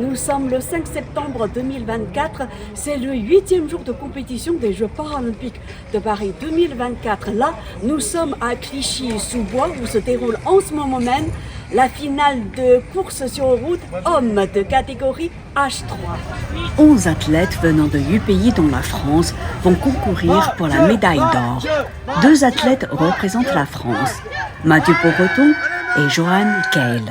Nous sommes le 5 septembre 2024, c'est le 8e jour de compétition des Jeux paralympiques de Paris 2024. Là, nous sommes à Clichy-sous-Bois où se déroule en ce moment même la finale de course sur route hommes de catégorie H3. 11 athlètes venant de 8 pays dont la France vont concourir pour la médaille d'or. 2 athlètes représentent la France, Mathieu Bourreton et Johan Keil.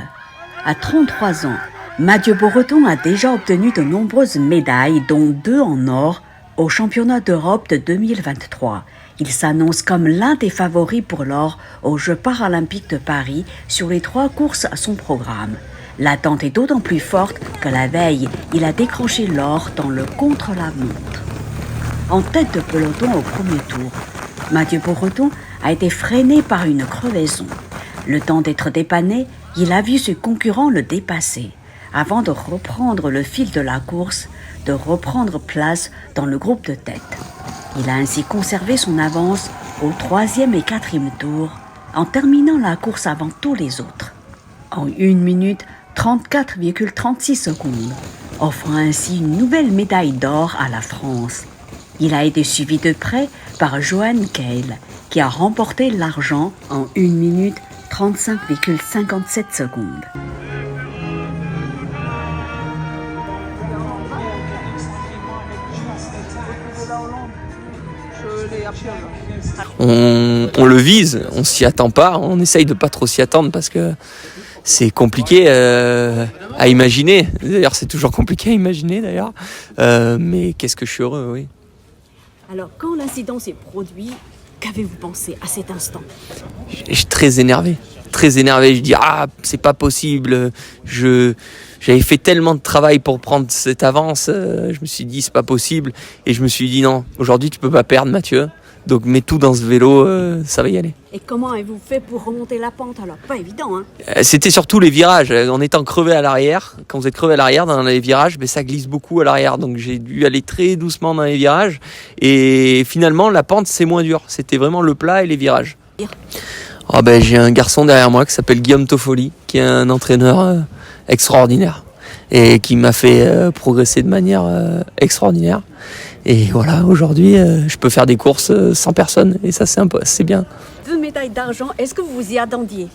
À 33 ans, Mathieu Bourreton a déjà obtenu de nombreuses médailles, dont 2 en or, au championnat d'Europe de 2023. Il s'annonce comme l'un des favoris pour l'or aux Jeux paralympiques de Paris sur les 3 courses à son programme. L'attente est d'autant plus forte que la veille, il a décroché l'or dans le contre-la-montre. En tête de peloton au premier tour, Mathieu Bourreton a été freiné par une crevaison. Le temps d'être dépanné, il a vu ses concurrents le dépasser, avant de reprendre le fil de la course, de reprendre place dans le groupe de tête. Il a ainsi conservé son avance au 3e et 4e tour, en terminant la course avant tous les autres, en 1 minute 34,36 secondes, offrant ainsi une nouvelle médaille d'or à la France. Il a été suivi de près par Johan Keil, qui a remporté l'argent en 1 minute 35,57 secondes. On le vise, on s'y attend pas, on essaye de pas trop s'y attendre parce que c'est compliqué à imaginer. D'ailleurs, c'est toujours compliqué à imaginer d'ailleurs. Mais qu'est-ce que je suis heureux, oui. Alors, quand l'incident s'est produit, qu'avez-vous pensé à cet instant? Je suis très énervé. Je dis c'est pas possible. J'avais fait tellement de travail pour prendre cette avance. Je me suis dit c'est pas possible et je me suis dit non. Aujourd'hui tu peux pas perdre, Mathieu. Donc mets tout dans ce vélo, ça va y aller. Et comment avez-vous fait pour remonter la pente alors? Pas évident, hein? C'était surtout les virages. En étant crevé à l'arrière, quand vous êtes crevé à l'arrière dans les virages, ça glisse beaucoup à l'arrière. Donc j'ai dû aller très doucement dans les virages. Et finalement, la pente, c'est moins dur. C'était vraiment le plat et les virages. J'ai un garçon derrière moi qui s'appelle Guillaume Toffoli, qui est un entraîneur extraordinaire et qui m'a fait progresser de manière extraordinaire. Et voilà, aujourd'hui, je peux faire des courses sans personne. Et ça, c'est bien. 2 médailles d'argent, est-ce que vous vous y attendiez?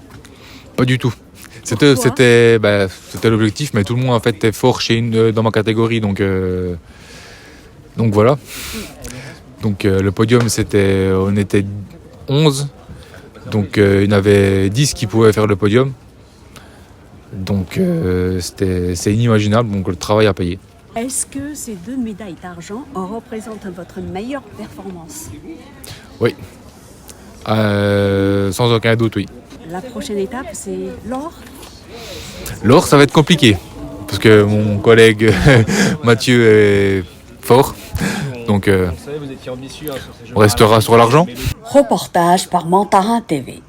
Pas du tout. C'était l'objectif, mais tout le monde en fait est fort dans ma catégorie, donc voilà. Donc le podium, on était 11, donc il y en avait 10 qui pouvaient faire le podium. Donc c'est inimaginable, donc le travail à payer. Est-ce que ces 2 médailles d'argent représentent votre meilleure performance? Oui, sans aucun doute, oui. La prochaine étape, c'est l'or? L'or, ça va être compliqué, parce que mon collègue Mathieu est fort, donc on restera sur l'argent. Reportage par Mantarin TV.